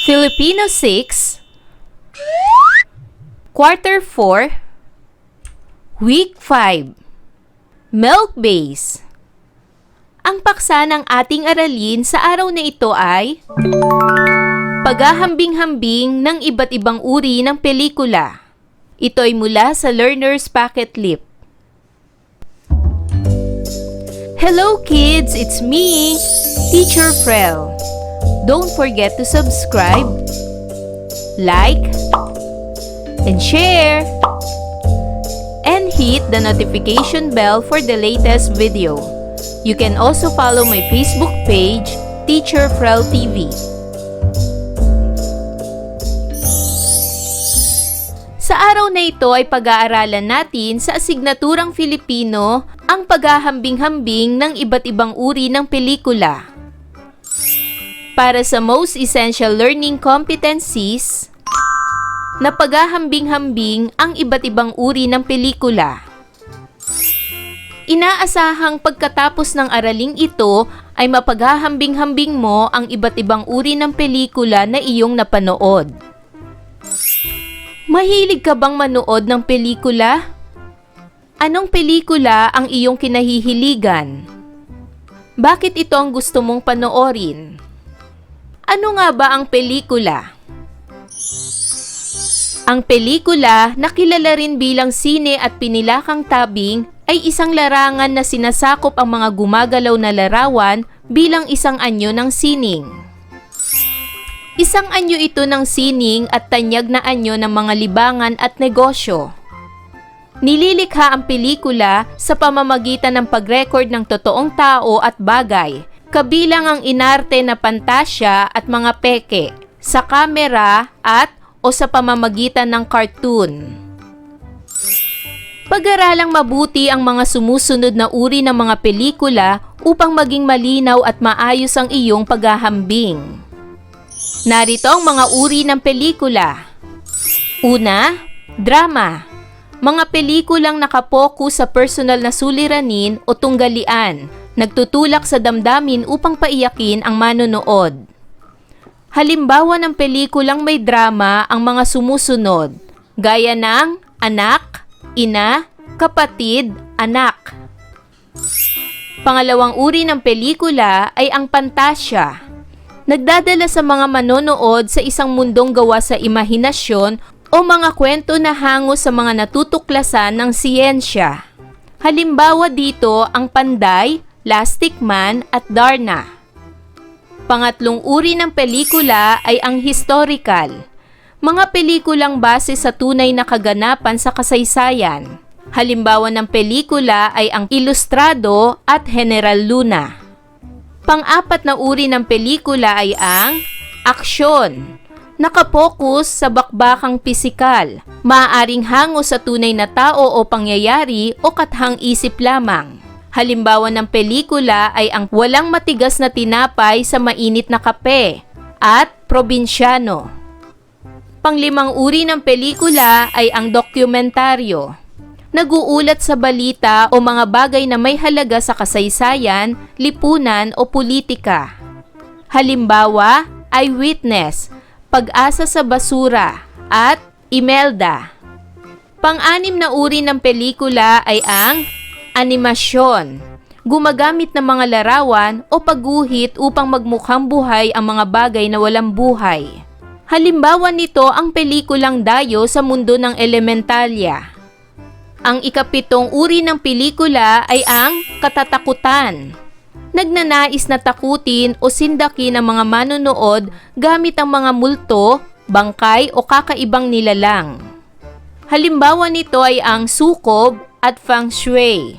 Filipino 6, Quarter 4, Week 5, Milk Base. Ang paksa ng ating aralin sa araw na ito ay paghahambing-hambing ng iba't ibang uri ng pelikula. Ito ay mula sa Learner's Pocket Lip. Hello kids, it's me, Teacher Frel. Don't forget to subscribe, like, and share, and hit the notification bell for the latest video. You can also follow my Facebook page, Teacher Frel TV. Sa araw na ito ay pag-aaralan natin sa asignaturang Filipino ang paghahambing-hambing ng iba't ibang uri ng pelikula. Para sa most essential learning competencies, na paghahambing-hambing ang iba't ibang uri ng pelikula. Inaasahang pagkatapos ng araling ito ay mapaghahambing-hambing mo ang iba't ibang uri ng pelikula na iyong napanood. Mahilig ka bang manood ng pelikula? Anong pelikula ang iyong kinahihiligan? Bakit ito ang gusto mong panoorin? Ano nga ba ang pelikula? Ang pelikula na kilala rin bilang sine at pinilakang tabing ay isang larangan na sinasakop ang mga gumagalaw na larawan bilang isang anyo ng sining. Isang anyo ito ng sining at tanyag na anyo ng mga libangan at negosyo. Nililikha ang pelikula sa pamamagitan ng pag-record ng totoong tao at bagay, kabilang ang inarte na pantasya at mga peke, sa kamera at o sa pamamagitan ng cartoon. Pag-aralang mabuti ang mga sumusunod na uri ng mga pelikula upang maging malinaw at maayos ang iyong paghahambing. Narito ang mga uri ng pelikula. Una, drama. Mga pelikulang nakapokus sa personal na suliranin o tunggalian, nagtutulak sa damdamin upang paiyakin ang manonood. Halimbawa ng pelikulang may drama ang mga sumusunod, gaya ng anak, ina, kapatid, anak. Pangalawang uri ng pelikula ay ang pantasya. Nagdadala sa mga manonood sa isang mundong gawa sa imahinasyon o mga kwento na hango sa mga natutuklasan ng siyensya. Halimbawa dito ang Panday, Plastic Man at Darna. Pangatlong uri ng pelikula ay ang historical. Mga pelikulang base sa tunay na kaganapan sa kasaysayan. Halimbawa ng pelikula ay ang Ilustrado at General Luna. Pang-apat na uri ng pelikula ay ang aksyon. Nakapokus sa bakbakang pisikal, maaaring hango sa tunay na tao o pangyayari o kathang isip lamang. Halimbawa ng pelikula ay ang Walang Matigas na Tinapay sa Mainit na Kape at Probinsyano. Panglimang uri ng pelikula ay ang dokumentaryo. Naguulat sa balita o mga bagay na may halaga sa kasaysayan, lipunan o politika. Halimbawa, Eyewitness, Pag-asa sa Basura at Imelda. Pang-anim na uri ng pelikula ay ang animasyon. Gumagamit ng mga larawan o pagguhit upang magmukhang buhay ang mga bagay na walang buhay. Halimbawa nito ang pelikulang Dayo sa Mundo ng Elementalya. Ang ikapitong uri ng pelikula ay ang katatakutan. Nagnanais na takutin o sindakin ang mga manonood gamit ang mga multo, bangkay o kakaibang nilalang. Halimbawa nito ay ang Sukob at Feng Shui.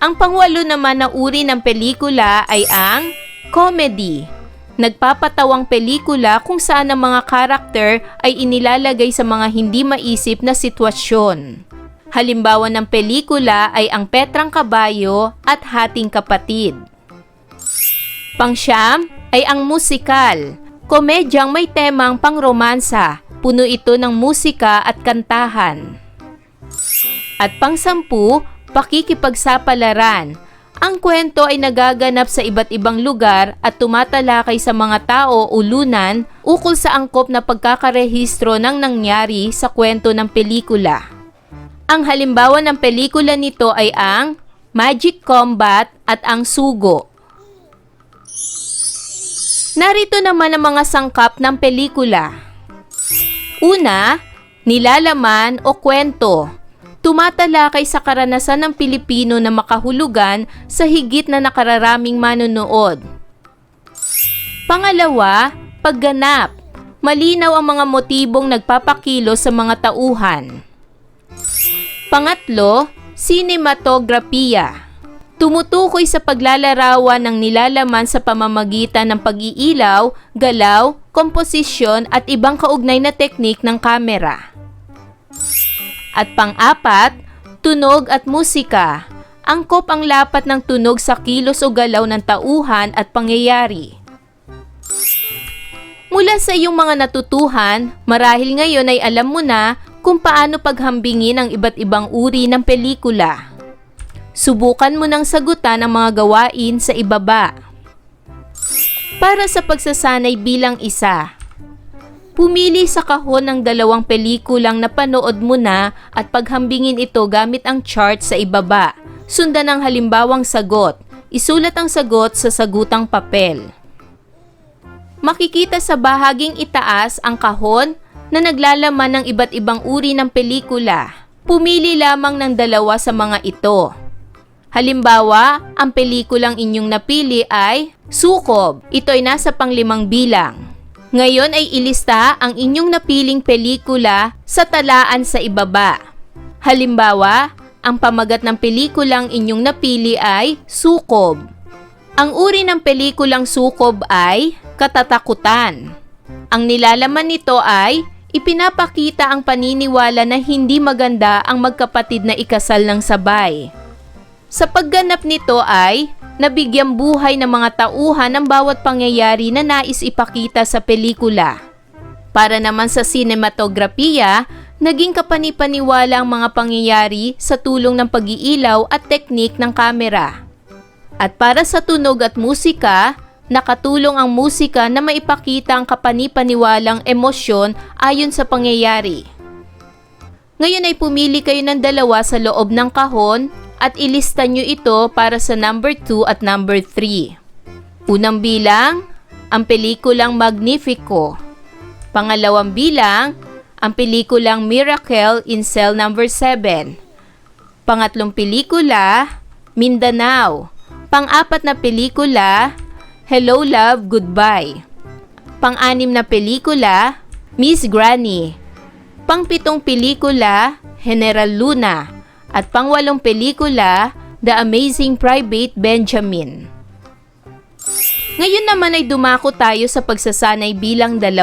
Ang pangwalo naman na uri ng pelikula ay ang comedy. Nagpapatawang pelikula kung saan ang mga karakter ay inilalagay sa mga hindi maisip na sitwasyon. Halimbawa ng pelikula ay ang Petrang Kabayo at Hating Kapatid. Pangsyam ay ang musikal. Komedyang may temang pangromansa. Puno ito ng musika at kantahan. At pangsampu, pakikipagsapalaran. Ang kwento ay nagaganap sa iba't ibang lugar at tumatalakay sa mga tao o lunan ukol sa angkop na pagkakarehistro ng nangyari sa kwento ng pelikula. Ang halimbawa ng pelikula nito ay ang Magic Combat at ang Sugo. Narito naman ang mga sangkap ng pelikula. Una, nilalaman o kwento. Tumatalakay sa karanasan ng Pilipino na makahulugan sa higit na nakararaming manonood. Pangalawa, pagganap. Malinaw ang mga motibong nagpapakilo sa mga tauhan. Pangatlo, sinematografiya. Tumutukoy sa paglalarawan ng nilalaman sa pamamagitan ng pag-iilaw, galaw, komposisyon at ibang kaugnay na teknik ng kamera. At pang-apat, tunog at musika. Angkop ang lapat ng tunog sa kilos o galaw ng tauhan at pangyayari. Mula sa iyong mga natutuhan, marahil ngayon ay alam mo na kung paano paghambingin ang iba't ibang uri ng pelikula. Subukan mo nang sagutan ang mga gawain sa ibaba. Para sa pagsasanay bilang isa, pumili sa kahon ng 2 pelikulang napanood mo na at paghambingin ito gamit ang chart sa ibaba. Sundan ang halimbawang sagot. Isulat ang sagot sa sagutang papel. Makikita sa bahaging itaas ang kahon na naglalaman ng iba't ibang uri ng pelikula. Pumili lamang ng 2 sa mga ito. Halimbawa, ang pelikulang inyong napili ay Sukob. Ito ay nasa pang-5 bilang. Ngayon ay ilista ang inyong napiling pelikula sa talaan sa ibaba. Halimbawa, ang pamagat ng pelikulang inyong napili ay Sukob. Ang uri ng pelikulang Sukob ay katatakutan. Ang nilalaman nito ay ipinapakita ang paniniwala na hindi maganda ang magkapatid na ikasal ng sabay. Sa pagganap nito ay nabigyang buhay ng mga tauhan ng bawat pangyayari na nais ipakita sa pelikula. Para naman sa sinematografiya, naging kapanipaniwala ang mga pangyayari sa tulong ng pag-iilaw at teknik ng kamera. At para sa tunog at musika, nakatulong ang musika na maipakita ang kapanipaniwalang emosyon ayon sa pangyayari. Ngayon ay pumili kayo ng 2 sa loob ng kahon at ilista nyo ito para sa number 2 at number 3. Unang bilang, ang pelikulang Magnifico. Pangalawang bilang, ang pelikulang Miracle in Cell number 7. Pangatlong pelikula, Mindanao. Pang-4 na pelikula, Hello Love, Goodbye. Pang-6 na pelikula, Miss Granny. Pang-7 pelikula, General Luna. At pang-8 pelikula, The Amazing Private Benjamin. Ngayon naman ay dumako tayo sa pagsasanay bilang 2.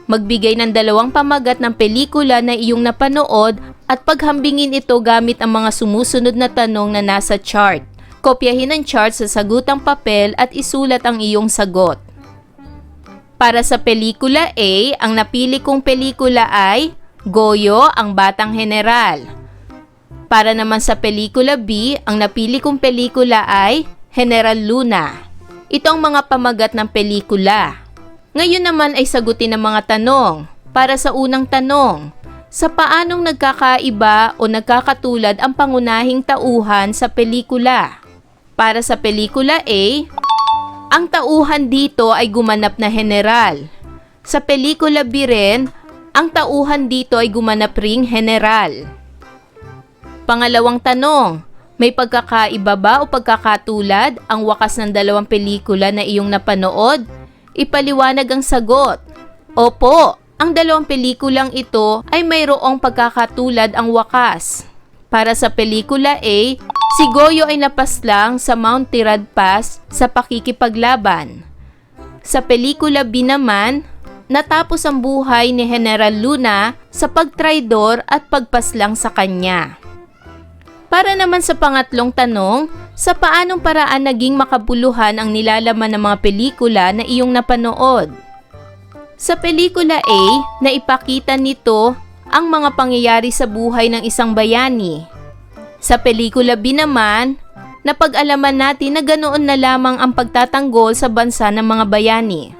Magbigay ng 2 pamagat ng pelikula na iyong napanood at paghambingin ito gamit ang mga sumusunod na tanong na nasa chart. Kopyahin ang chart sa sagutang papel at isulat ang iyong sagot. Para sa pelikula A, ang napili kong pelikula ay Goyo, ang Batang General. Para naman sa pelikula B, ang napili kong pelikula ay General Luna. Ito ang mga pamagat ng pelikula. Ngayon naman ay sagutin ang mga tanong. Para sa unang tanong, sa paanong nagkakaiba o nagkakatulad ang pangunahing tauhan sa pelikula? Para sa pelikula A, ang tauhan dito ay gumanap na general. Sa pelikula B rin, ang tauhan dito ay gumanap ring general. Pangalawang tanong, may pagkakaiba ba o pagkakatulad ang wakas ng 2 pelikula na iyong napanood? Ipaliwanag ang sagot. Opo, ang 2 pelikulang ito ay mayroong pagkakatulad ang wakas. Para sa pelikula A, si Goyo ay napaslang sa Mount Tirad Pass sa pakikipaglaban. Sa pelikula B naman, natapos ang buhay ni General Luna sa pagtraidor at pagpaslang sa kanya. Para naman sa pangatlong tanong, sa paanong paraan naging makabuluhan ang nilalaman ng mga pelikula na iyong napanood? Sa pelikula A, naipakita nito ang mga pangyayari sa buhay ng isang bayani. Sa pelikula B naman, napag-alaman natin na ganoon na lamang ang pagtatanggol sa bansa ng mga bayani.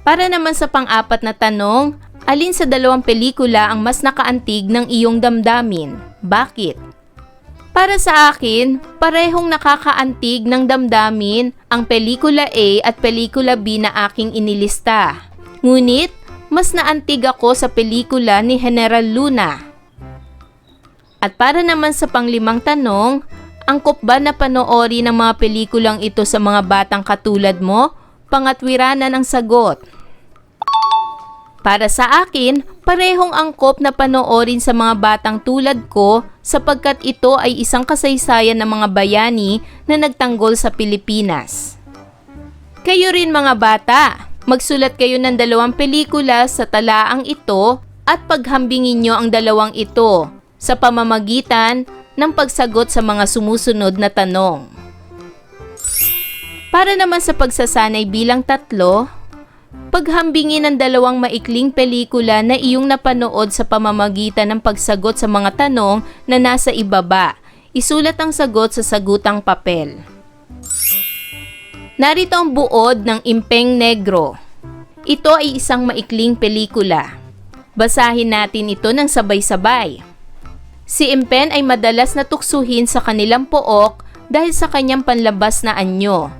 Para naman sa pang-apat na tanong, alin sa dalawang pelikula ang mas nakaantig ng iyong damdamin? Bakit? Para sa akin, parehong nakakaantig ng damdamin ang pelikula A at pelikula B na aking inilista. Ngunit, mas naantig ako sa pelikula ni General Luna. At para naman sa panglimang tanong, angkop ba na panoorin ang mga pelikulang ito sa mga batang katulad mo? Pangatwiranan ang sagot. Para sa akin, parehong angkop na panoorin sa mga batang tulad ko sapagkat ito ay isang kasaysayan ng mga bayani na nagtanggol sa Pilipinas. Kayo rin mga bata, magsulat kayo ng 2 pelikula sa talaang ito at paghambingin nyo ang 2 ito sa pamamagitan ng pagsagot sa mga sumusunod na tanong. Para naman sa pagsasanay bilang 3, paghambingin ang 2 maikling pelikula na iyong napanood sa pamamagitan ng pagsagot sa mga tanong na nasa ibaba. Isulat ang sagot sa sagutang papel. Narito ang buod ng Impeng Negro. Ito ay isang maikling pelikula. Basahin natin ito ng sabay-sabay. Si Impen ay madalas na tuksuhin sa kanilang pook dahil sa kanyang panlabas na anyo.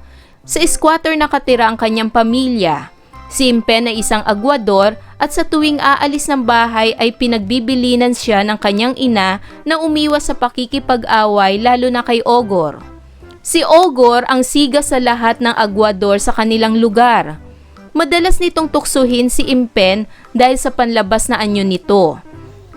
Sa squatter nakatira ang kanyang pamilya. Si Impen ay isang agwador at sa tuwing aalis ng bahay ay pinagbibilinan siya ng kanyang ina na umiwas sa pakikipag-away lalo na kay Ogor. Si Ogor ang siga sa lahat ng agwador sa kanilang lugar. Madalas nitong tuksuhin si Impen dahil sa panlabas na anyo nito.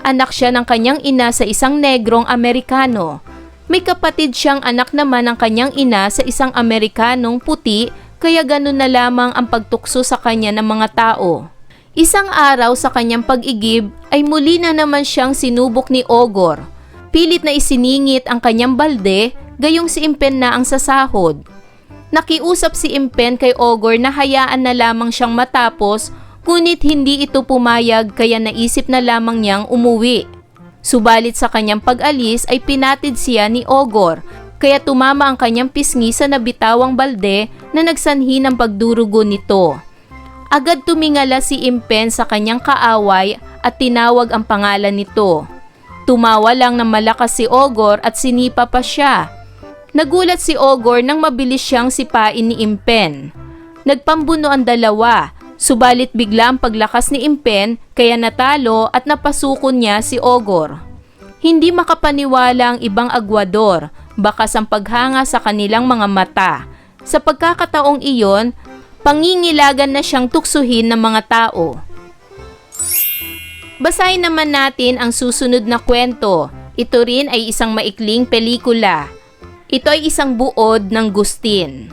Anak siya ng kanyang ina sa isang negrong Amerikano. May kapatid siyang anak naman ng kanyang ina sa isang Amerikanong puti, kaya ganun na lamang ang pagtukso sa kanya ng mga tao. Isang araw sa kanyang pag-igib ay muli na naman siyang sinubok ni Ogor. Pilit na isiningit ang kanyang balde, gayong si Impen na ang sasahod. Nakiusap si Impen kay Ogor na hayaan na lamang siyang matapos, ngunit hindi ito pumayag kaya naisip na lamang niyang umuwi. Subalit sa kanyang pag-alis ay pinatid siya ni Ogor, kaya tumama ang kanyang pisngi sa nabitawang balde na nagsanhi ng pagdurugo nito. Agad tumingala si Impen sa kanyang kaaway at tinawag ang pangalan nito. Tumawa lang ng malakas si Ogor at sinipa pa siya. Nagulat si Ogor nang mabilis siyang sipain ni Impen. Nagpambuno ang dalawa. Subalit bigla ang paglakas ni Impen kaya natalo at napasukon niya si Ogor. Hindi makapaniwala ang ibang agwador, bakas ang paghanga sa kanilang mga mata. Sa pagkakataong iyon, pangingilagan na siyang tuksuhin ng mga tao. Basahin naman natin ang susunod na kwento. Ito rin ay isang maikling pelikula. Ito ay isang buod ng Gustin.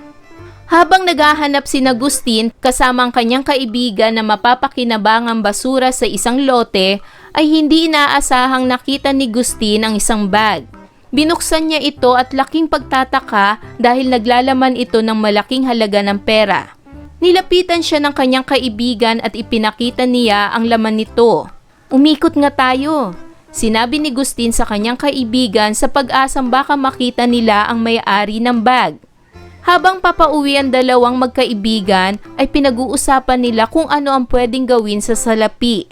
Habang naghahanap si Agustin kasama ang kanyang kaibigan na mapapakinabangang basura sa isang lote, ay hindi inaasahang nakita ni Gustin ang isang bag. Binuksan niya ito at laking pagtataka dahil naglalaman ito ng malaking halaga ng pera. Nilapitan siya ng kanyang kaibigan at ipinakita niya ang laman nito. "Umikot nga tayo," sinabi ni Gustin sa kanyang kaibigan sa pag-asang baka makita nila ang may-ari ng bag. Habang papauwi ang dalawang magkaibigan ay pinag-uusapan nila kung ano ang pwedeng gawin sa salapi.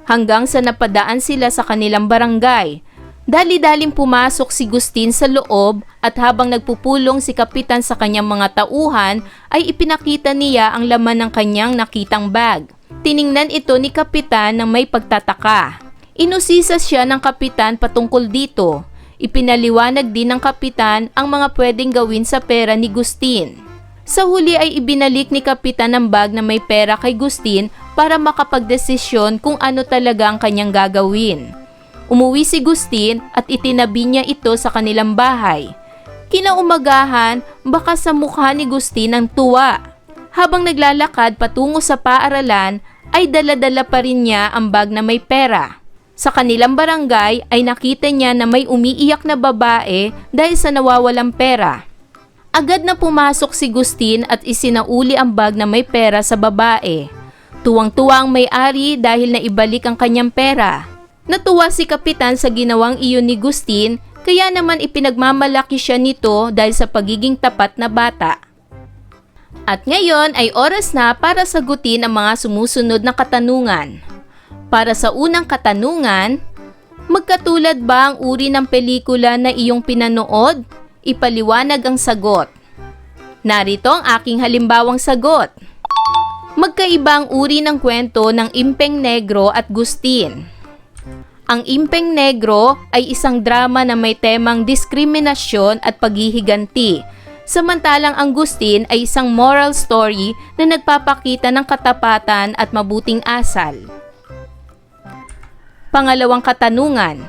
Hanggang sa napadaan sila sa kanilang barangay. Dali-daling pumasok si Gustin sa loob at habang nagpupulong si Kapitan sa kanyang mga tauhan ay ipinakita niya ang laman ng kanyang nakitang bag. Tiningnan ito ni Kapitan ng may pagtataka. Inusisa siya ng Kapitan patungkol dito. Ipinaliwanag din ng Kapitan ang mga pwedeng gawin sa pera ni Gustin. Sa huli ay ibinalik ni Kapitan ang bag na may pera kay Gustin para makapagdesisyon kung ano talaga ang kanyang gagawin. Umuwi si Gustin at itinabi niya ito sa kanilang bahay. Kinaumagahan, baka sa mukha ni Gustin ang tuwa. Habang naglalakad patungo sa paaralan, ay dala-dala pa rin niya ang bag na may pera. Sa kanilang barangay ay nakita niya na may umiiyak na babae dahil sa nawawalang pera. Agad na pumasok si Gustin at isinauli ang bag na may pera sa babae. Tuwang-tuwa ang may-ari dahil naibalik ang kanyang pera. Natuwa si Kapitan sa ginawang iyon ni Gustin Kaya naman ipinagmamalaki siya nito dahil sa pagiging tapat na bata. At ngayon ay oras na para sagutin ang mga sumusunod na katanungan. Para sa unang katanungan, magkatulad ba ang uri ng pelikula na iyong pinanood? Ipaliwanag ang sagot. Narito ang aking halimbawang sagot. Magkaiba ang uri ng kwento ng Impeng Negro at Gustin. Ang Impeng Negro ay isang drama na may temang diskriminasyon at paghihiganti, samantalang ang Gustin ay isang moral story na nagpapakita ng katapatan at mabuting asal. Pangalawang katanungan,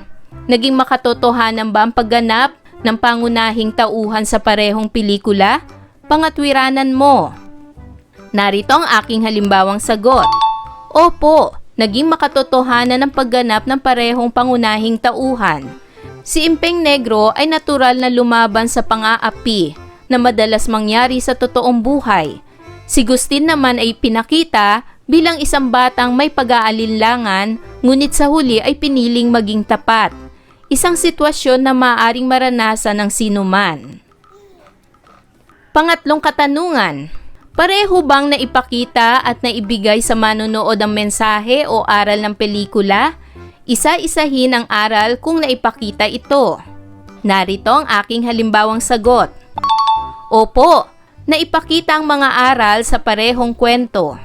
naging makatotohanan ba ang pagganap ng pangunahing tauhan sa parehong pelikula? Pangatwiranan mo. Narito ang aking halimbawang sagot. Opo, naging makatotohanan ang pagganap ng parehong pangunahing tauhan. Si Impeng Negro ay natural na lumaban sa pang-aapi na madalas mangyari sa totoong buhay. Si Gustin naman ay pinakita bilang isang batang may pag-aalinlangan, ngunit sa huli ay piniling maging tapat. Isang sitwasyon na maaaring maranasan ng sinuman. Pangatlong katanungan, pareho bang naipakita at naibigay sa manonood ang mensahe o aral ng pelikula? Isa-isahin ang aral kung naipakita ito. Narito ang aking halimbawang sagot. Opo, naipakita ang mga aral sa parehong kwento.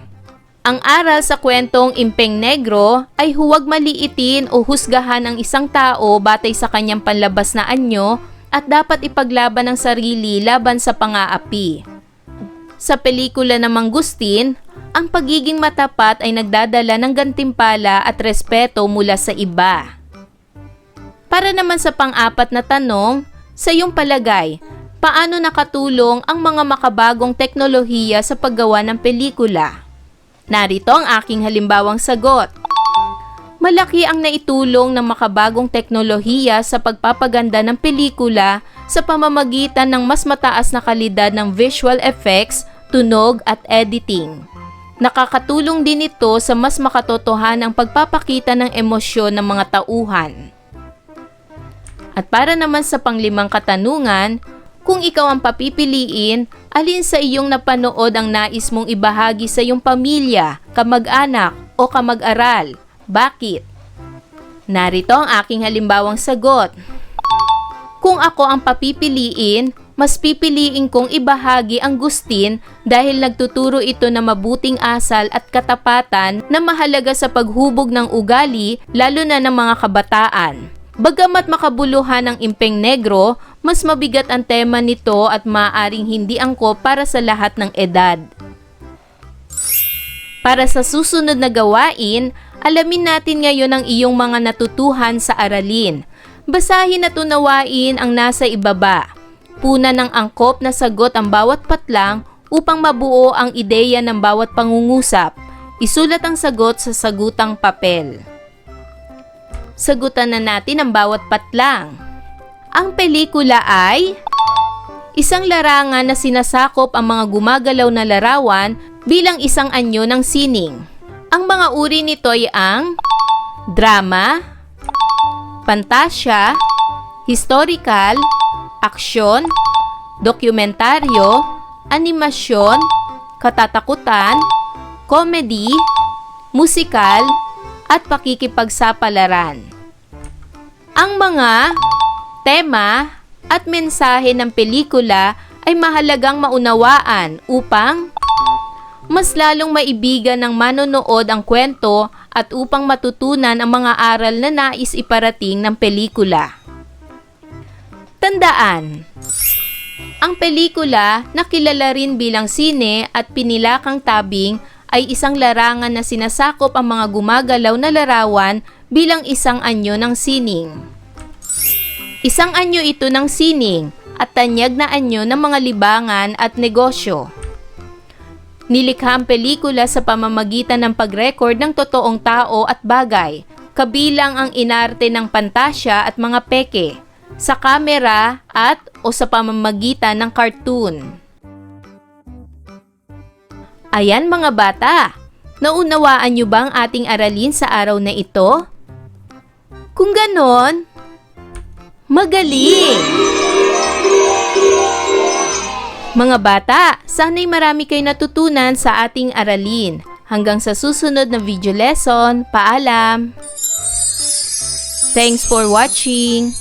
Ang aral sa kwentong Impeng Negro ay huwag maliitin o husgahan ang isang tao batay sa kanyang panlabas na anyo at dapat ipaglaban ang sarili laban sa pang-aapi. Sa pelikula namang Gustin, ang pagiging matapat ay nagdadala ng gantimpala at respeto mula sa iba. Para naman sa pang-apat na tanong, sa iyong palagay, paano nakatulong ang mga makabagong teknolohiya sa paggawa ng pelikula? Narito ang aking halimbawang sagot. Malaki ang naitulong ng makabagong teknolohiya sa pagpapaganda ng pelikula sa pamamagitan ng mas mataas na kalidad ng visual effects, tunog at editing. Nakakatulong din ito sa mas makatotohanang pagpapakita ng emosyon ng mga tauhan. At para naman sa panglimang katanungan, kung ikaw ang papipiliin, alin sa iyong napanood ang nais mong ibahagi sa iyong pamilya, kamag-anak o kamag-aral? Bakit? Narito ang aking halimbawang sagot. Kung ako ang papipiliin, mas pipiliin kong ibahagi ang Gustin dahil nagtuturo ito na mabuting asal at katapatan na mahalaga sa paghubog ng ugali lalo na ng mga kabataan. Bagamat makabuluhan ang Impeng Negro, mas mabigat ang tema nito at maaaring hindi angkop para sa lahat ng edad. Para sa susunod na gawain, alamin natin ngayon ang iyong mga natutuhan sa aralin. Basahin at unawain ang nasa ibaba. Puna ng angkop na sagot ang bawat patlang upang mabuo ang ideya ng bawat pangungusap. Isulat ang sagot sa sagutang papel. Sagutan na natin ang bawat patlang. Ang pelikula ay isang larangan na sinasakop ang mga gumagalaw na larawan bilang isang anyo ng sining. Ang mga uri nito ay ang drama, pantasya, historical, aksyon, dokumentaryo, animasyon, katatakutan, comedy, musikal, at pakikipagsapalaran. Ang mga tema at mensahe ng pelikula ay mahalagang maunawaan upang mas lalong maibigan ng manonood ang kwento at upang matutunan ang mga aral na nais iparating ng pelikula. Tandaan, ang pelikula na kilala rin bilang sine at pinilakang tabing ay isang larangan na sinasakop ang mga gumagalaw na larawan bilang isang anyo ng sining. Isang anyo ito ng sining at tanyag na anyo ng mga libangan at negosyo. Nilikha ang pelikula sa pamamagitan ng pag-record ng totoong tao at bagay, kabilang ang inarte ng pantasya at mga peke, sa kamera at o sa pamamagitan ng cartoon. Ayan mga bata, naunawaan niyo ba ang ating aralin sa araw na ito? Kung ganon, Magaling! Mga bata, sana'y marami kayo natutunan sa ating aralin. Hanggang sa susunod na video lesson, paalam! Thanks for watching!